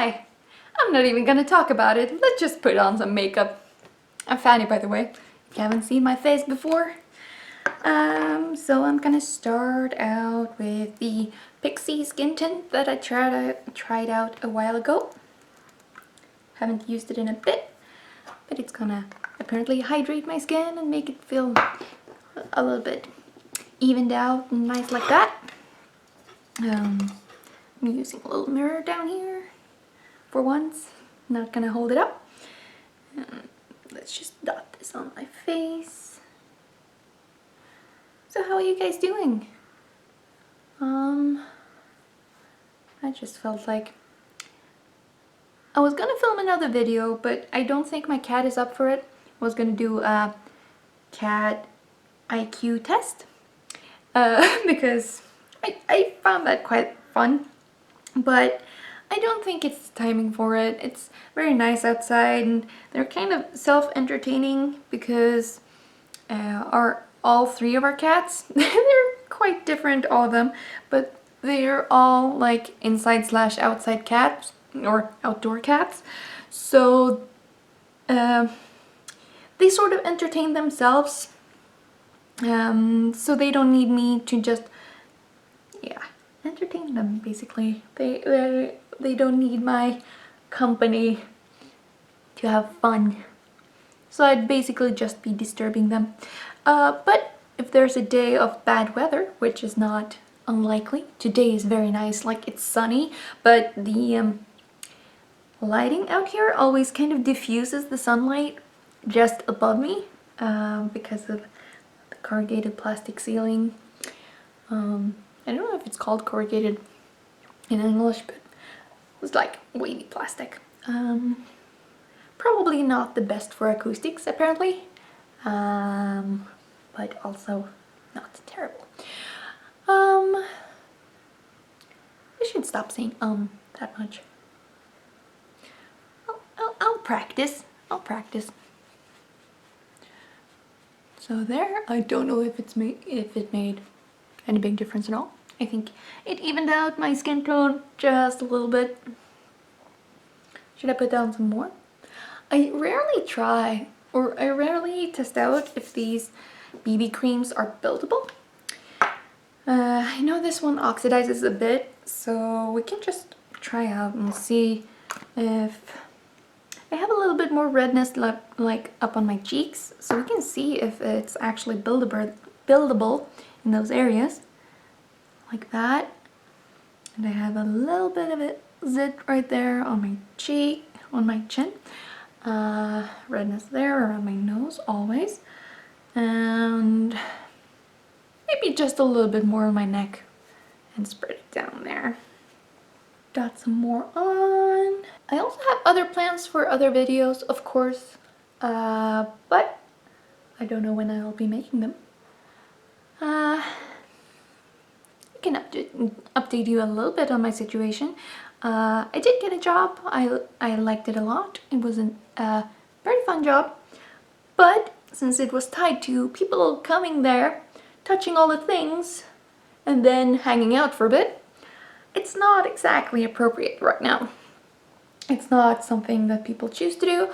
Why? I'm not even gonna talk about it. Let's just put on some makeup. I'm Fanny, by the way, if you haven't seen my face before. So I'm gonna start out with the Pixi skin tint that I tried out a while ago. Haven't used it in a bit, but it's gonna apparently hydrate my skin and make it feel a little bit evened out and nice like that. I'm using a little mirror down here for once. Not gonna hold it up. Let's just dot this on my face. So how are you guys doing? I just felt like I was gonna film another video, but I don't think my cat is up for it. I was gonna do a cat IQ test because I found that quite fun, but I don't think it's timing for it. It's very nice outside and they're kind of self-entertaining because all three of our cats, they're quite different, all of them, but they're all like inside/outside cats or outdoor cats. So they sort of entertain themselves. So they don't need me to just, entertain them basically. They don't need my company to have fun. So I'd basically just be disturbing them. But if there's a day of bad weather, which is not unlikely, today is very nice, like it's sunny, but the lighting out here always kind of diffuses the sunlight just above me because of the corrugated plastic ceiling. I don't know if it's called corrugated in English, but it's like wavy plastic. Probably not the best for acoustics apparently, but also not terrible. I should stop saying that much. I'll practice. I'll practice. So there, I don't know if it made any big difference at all. I think it evened out my skin tone just a little bit. Should I put down some more? I rarely test out if these BB creams are buildable. I know this one oxidizes a bit, so we can just try out and see if I have a little bit more redness like up on my cheeks, so we can see if it's actually buildable in those areas, like that. And I have a little bit of it zit right there on my cheek, on my chin. Redness there around my nose always, and maybe just a little bit more on my neck and spread it down there. Got some more on. I also have other plans for other videos, of course, but I don't know when I'll be making them. I can update you a little bit on my situation. I did get a job. I liked it a lot. It was a very fun job, but since it was tied to people coming there, touching all the things, and then hanging out for a bit, it's not exactly appropriate right now. It's not something that people choose to do,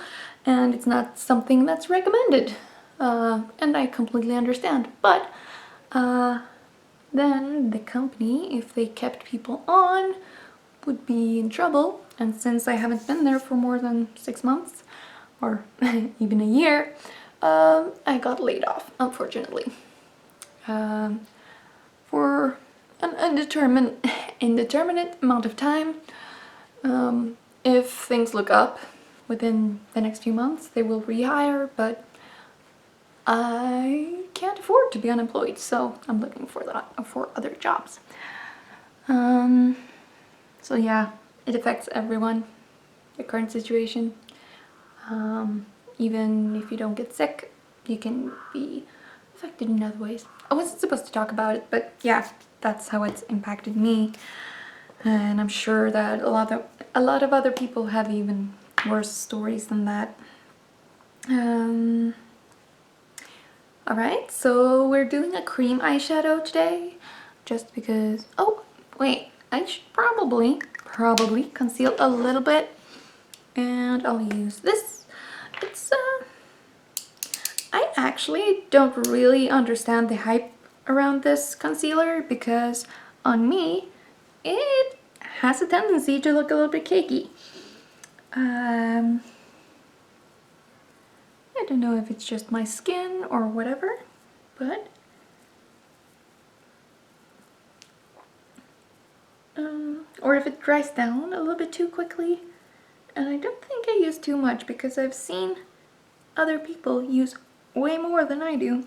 and it's not something that's recommended, and I completely understand. But then the company, if they kept people on, would be in trouble, and since I haven't been there for more than 6 months or even a year, I got laid off, unfortunately, for an indeterminate amount of time. If things look up within the next few months, they will rehire, but I can't afford to be unemployed, so I'm looking for other jobs. So yeah, it affects everyone, the current situation. Even if you don't get sick, you can be affected in other ways. I wasn't supposed to talk about it, but yeah, that's how it's impacted me. And I'm sure that a lot of other people have even worse stories than that. Alright, so we're doing a cream eyeshadow today, just because... Oh, wait, I should probably probably conceal a little bit. And I'll use this. It's I actually don't really understand the hype around this concealer because on me it has a tendency to look a little bit cakey. I don't know if it's just my skin or whatever, but or if it dries down a little bit too quickly. And I don't think I use too much because I've seen other people use way more than I do.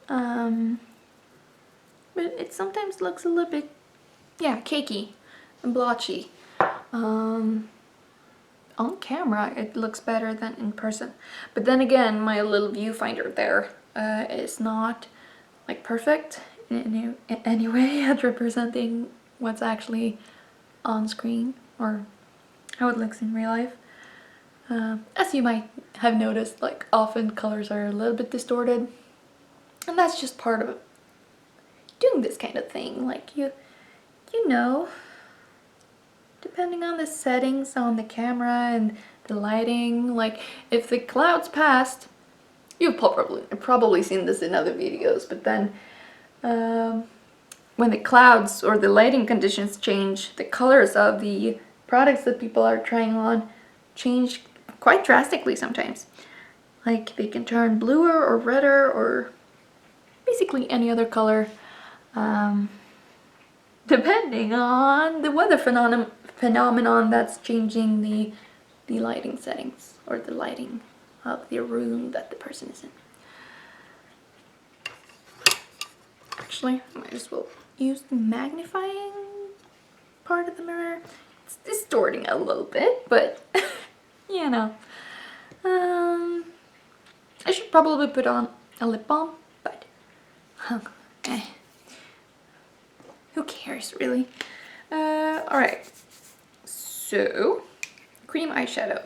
But it sometimes looks a little bit, yeah, cakey and blotchy. On camera it looks better than in person. But then again, my little viewfinder there is not like perfect in any way at representing what's actually on screen or how it looks in real life. As you might have noticed, like often colors are a little bit distorted, and that's just part of doing this kind of thing. Like you know, depending on the settings on the camera and the lighting, like if the clouds passed, you've probably seen this in other videos, but then when the clouds or the lighting conditions change, the colors of the products that people are trying on change quite drastically sometimes. Like they can turn bluer or redder or basically any other color, depending on the weather phenomenon that's changing the lighting settings or the lighting of the room that the person is in. Actually, I might as well use the magnifying part of the mirror. It's distorting a little bit, but you know. I should probably put on a lip balm, but who cares really? Alright, so cream eyeshadow.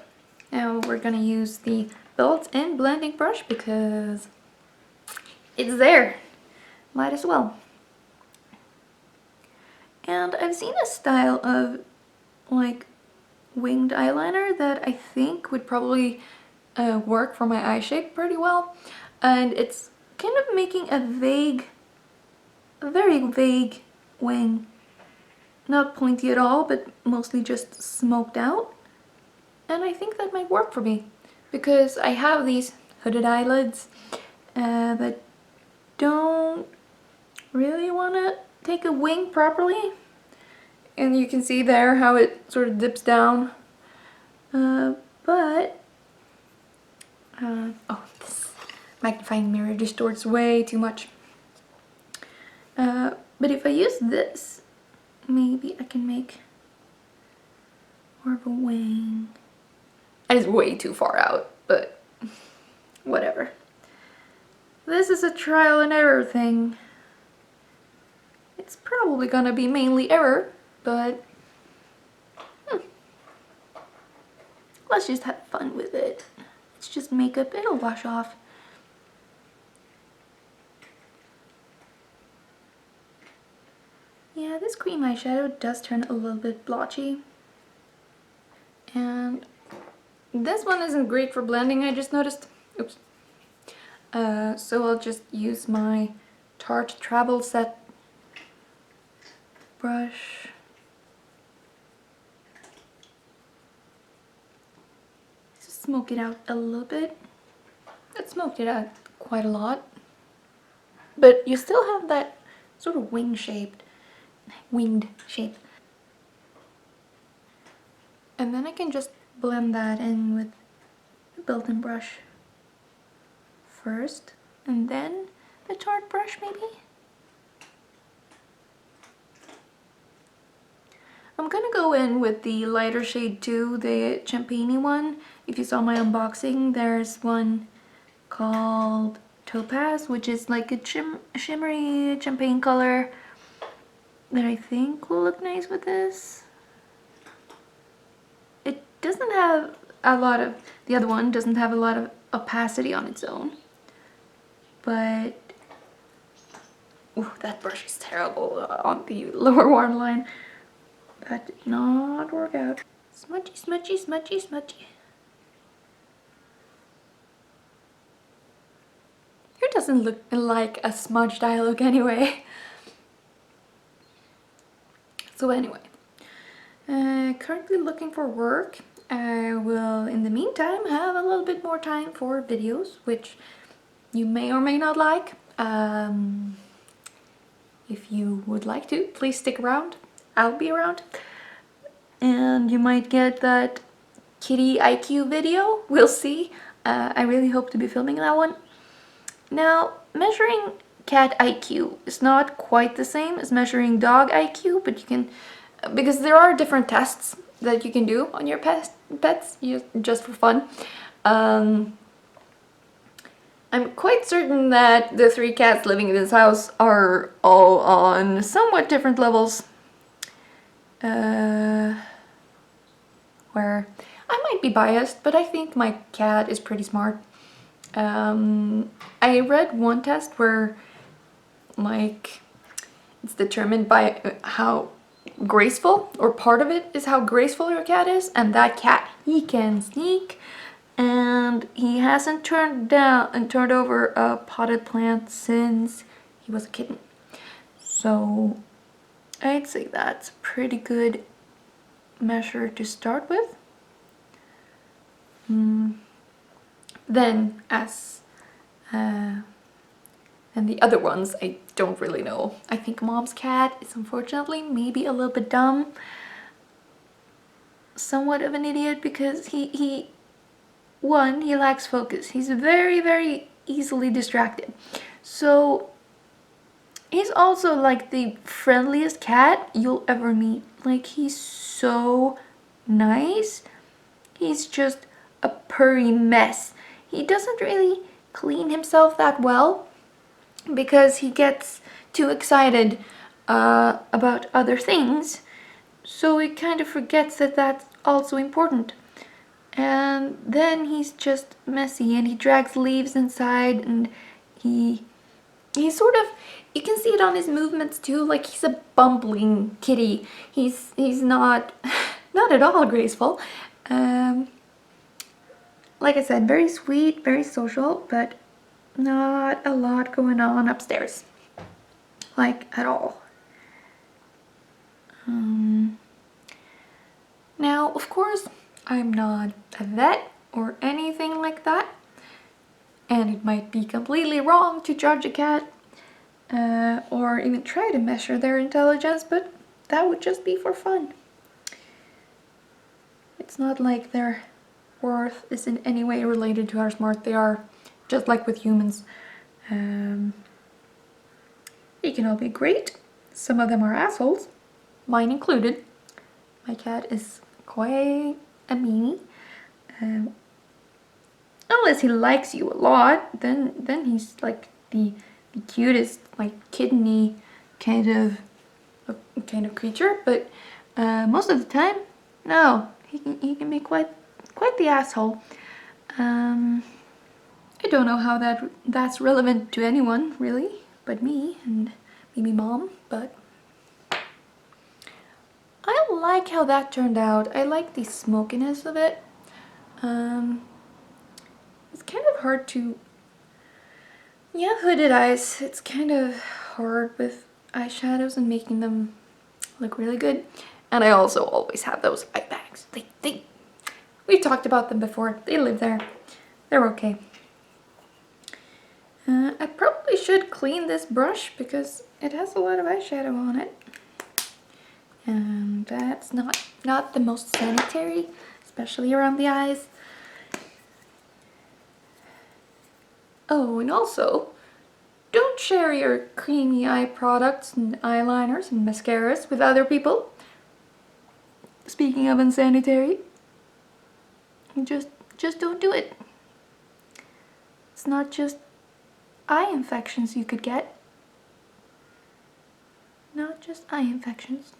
Now we're gonna use the built-in blending brush because it's there. Might as well. And I've seen a style of like winged eyeliner that I think would probably work for my eye shape pretty well. And it's kind of making a very vague wing. Not pointy at all, but mostly just smoked out. And I think that might work for me because I have these hooded eyelids that don't really want to take a wing properly. And you can see there how it sort of dips down. Oh, this magnifying mirror distorts way too much. But if I use this, maybe I can make more of a wing. And it's way too far out, but whatever. This is a trial and error thing. It's probably gonna be mainly error, but let's just have fun with it. It's just makeup, it'll wash off. Yeah, this cream eyeshadow does turn a little bit blotchy. And this one isn't great for blending, I just noticed. Oops. So I'll just use my Tarte Travel Set brush. Just smoke it out a little bit. It smoked it out quite a lot. But you still have that sort of winged shape. And then I can just blend that in with the built-in brush first, and then the Tarte brush maybe. I'm gonna go in with the lighter shade too, the champagne one. If you saw my unboxing, there's one called Topaz, which is like a shimmery champagne color that I think will look nice with this. It doesn't have a lot of, the other one doesn't have a lot of opacity on its own, but ooh, that brush is terrible on the lower waterline. That did not work out. Smudgy, smudgy, smudgy, smudgy. Here doesn't look like a smudged eye look anyway. So anyway, currently looking for work. I will, in the meantime, have a little bit more time for videos, which you may or may not like. If you would like to, please stick around. I'll be around. And you might get that kitty Eyeko video. We'll see. I really hope to be filming that one. Now, measuring cat Eyeko is not quite the same as measuring dog Eyeko, but you can, because there are different tests that you can do on your pets just for fun. I'm quite certain that the 3 cats living in this house are all on somewhat different levels. Where I might be biased, but I think my cat is pretty smart. I read one test where, like, it's determined by how graceful, or part of it is how graceful your cat is, and that cat, he can sneak, and he hasn't turned over a potted plant since he was a kitten. So I'd say that's a pretty good measure to start with. Then and the other ones, I don't really know. I think mom's cat is unfortunately maybe a little bit dumb. Somewhat of an idiot, because he lacks focus. He's very, very easily distracted. So he's also like the friendliest cat you'll ever meet. Like, he's so nice. He's just a purry mess. He doesn't really clean himself that well because he gets too excited about other things, so he kind of forgets that that's also important. And then he's just messy, and he drags leaves inside, and he's sort of, you can see it on his movements too, like he's a bumbling kitty. He's not not at all graceful. Like I said, very sweet, very social, but not a lot going on upstairs, like, at all. Now, of course, I'm not a vet or anything like that, and it might be completely wrong to judge a cat or even try to measure their intelligence, but that would just be for fun. It's not like their worth is in any way related to how smart they are. Just like with humans. They can all be great. Some of them are assholes, mine included. My cat is quite a meanie. Unless he likes you a lot, then he's like the cutest, like, kitteny kind of creature. But most of the time, no, he can be quite the asshole. I don't know how that's relevant to anyone, really, but me and maybe mom, but I like how that turned out. I like the smokiness of it. It's kind of hard to, hooded eyes, it's kind of hard with eyeshadows and making them look really good. And I also always have those eye bags. We've talked about them before. They live there. They're okay. I probably should clean this brush because it has a lot of eyeshadow on it. And that's not the most sanitary, especially around the eyes. Oh, and also, don't share your creamy eye products and eyeliners and mascaras with other people. Speaking of unsanitary, just don't do it. It's not just eye infections you could get. Not just eye infections.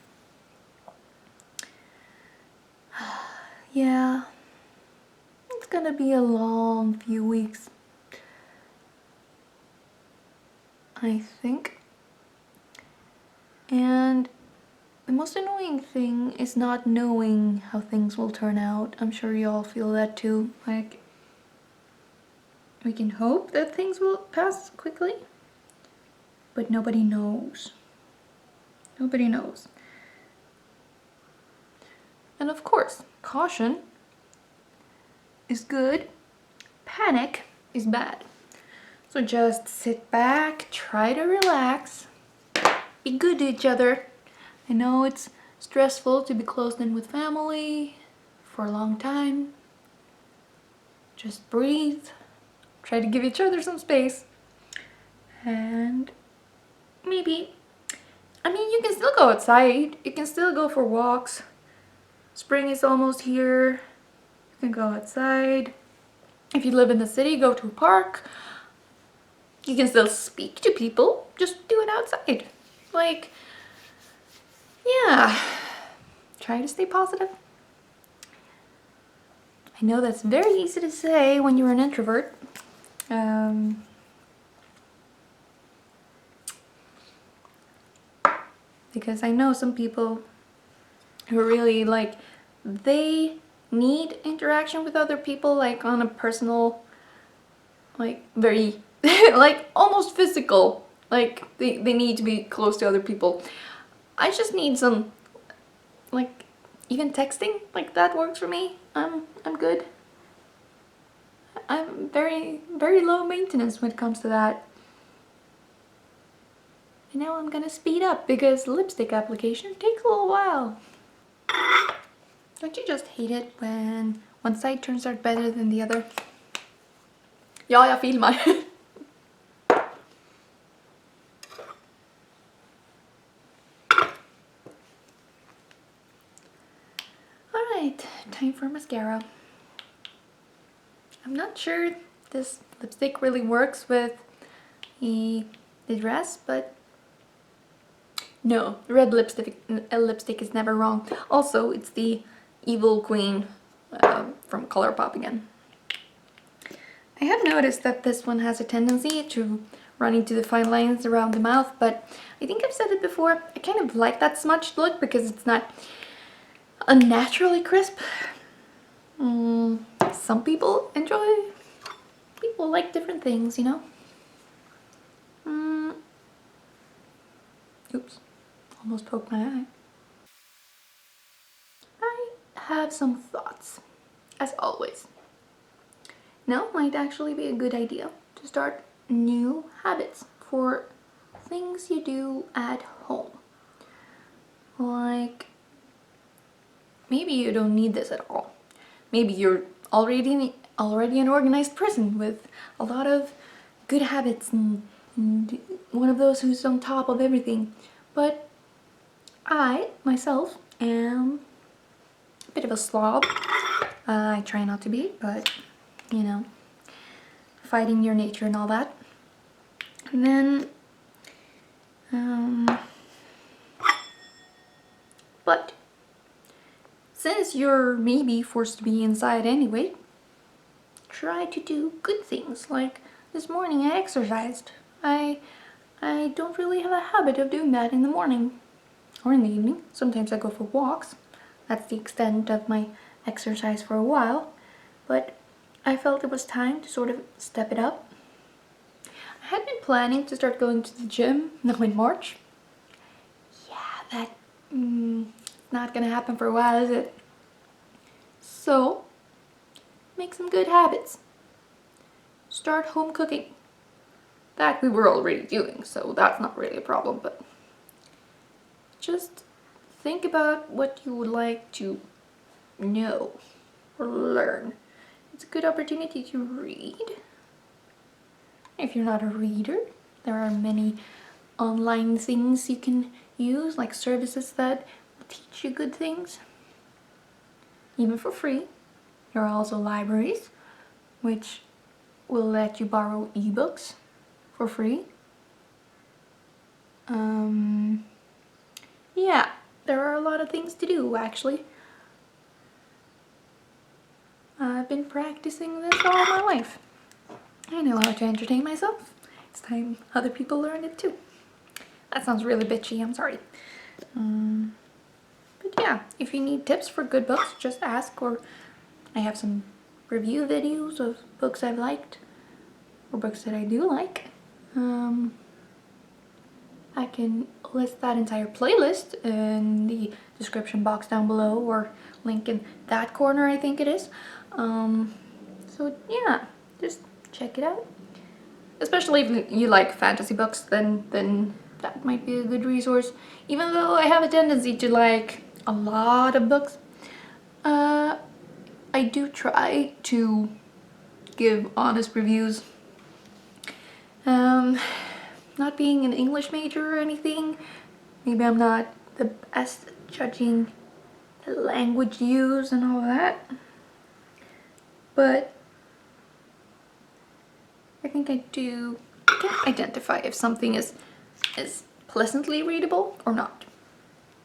Yeah, it's gonna be a long few weeks, I think. And the most annoying thing is not knowing how things will turn out. I'm sure you all feel that too. Like, we can hope that things will pass quickly, but nobody knows. Nobody knows. And of course, caution is good, panic is bad. So just sit back, try to relax, be good to each other. I know it's stressful to be closed in with family for a long time. Just breathe, try to give each other some space, and maybe, I mean, you can still go outside, you can still go for walks. Spring is almost here, you can go outside. If you live in the city, go to a park. You can still speak to people, just do it outside. Like, yeah, try to stay positive. I know that's very easy to say when you're an introvert. Because I know some people who really, like, they need interaction with other people, like on a personal, like very like almost physical, like they need to be close to other people. I just need some, like, even texting, like that works for me. I'm good. I'm very low maintenance when it comes to that. And now I'm gonna speed up because lipstick application takes a little while. Don't you just hate it when one side turns out better than the other? Ja, jag filmar. Alright, time for mascara. I'm not sure this lipstick really works with the dress, but no, red lipstick is never wrong. Also, it's the Evil Queen from Colourpop again. I have noticed that this one has a tendency to run into the fine lines around the mouth, but I think I've said it before, I kind of like that smudged look because it's not unnaturally crisp. Some people enjoy, people like different things, you know? Oops, almost poked my eye. I have some thoughts, as always. Now might actually be a good idea to start new habits for things you do at home. Like, maybe you don't need this at all. Maybe you're already an organized person with a lot of good habits and one of those who's on top of everything. But I, myself, am a bit of a slob. I try not to be, but, you know, fighting your nature and all that. And then, but since you're maybe forced to be inside anyway, try to do good things. Like this morning I exercised. I don't really have a habit of doing that in the morning or in the evening. Sometimes I go for walks. That's the extent of my exercise for a while. But I felt it was time to sort of step it up. I had been planning to start going to the gym now in March. Yeah, that's not gonna happen for a while, is it? So, make some good habits. Start home cooking. That we were already doing, so that's not really a problem, but just think about what you would like to know or learn. It's a good opportunity to read. If you're not a reader, there are many online things you can use, like services that will teach you good things, even for free. There are also libraries, which will let you borrow ebooks for free. Yeah, there are a lot of things to do, actually. I've been practicing this all my life. I know how to entertain myself. It's time other people learn it too. That sounds really bitchy, I'm sorry. But yeah, if you need tips for good books, just ask, or I have some review videos of books I've liked, or books that I do like. I can list that entire playlist in the description box down below, or link in that corner, I think it is. So yeah, just check it out. Especially if you like fantasy books, then that might be a good resource. Even though I have a tendency to like a lot of books, I do try to give honest reviews. Not being an English major or anything, maybe I'm not the best at judging the language used and all that, but I think I can identify if something is pleasantly readable or not.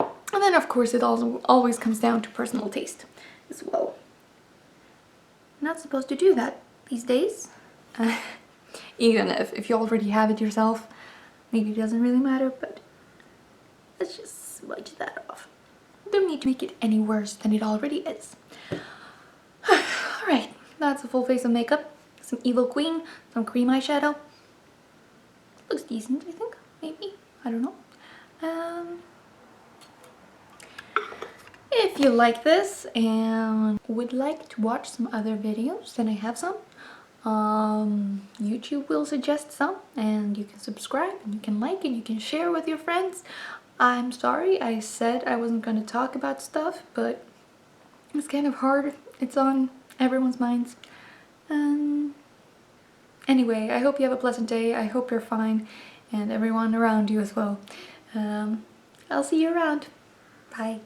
And then of course it also always comes down to personal taste as well. I'm not supposed to do that these days. Even if you already have it yourself, maybe it doesn't really matter, but let's just smudge that off. Don't need to make it any worse than it already is. Alright, that's a full face of makeup. Some Evil Queen, some cream eyeshadow. Looks decent, I think. Maybe. I don't know. If you like this and would like to watch some other videos, then I have some. YouTube will suggest some, and you can subscribe and you can like and you can share with your friends. I'm sorry I said I wasn't going to talk about stuff, but it's kind of hard. It's on everyone's minds. Anyway, I hope you have a pleasant day. I hope you're fine, and everyone around you as well. I'll see you around. Bye.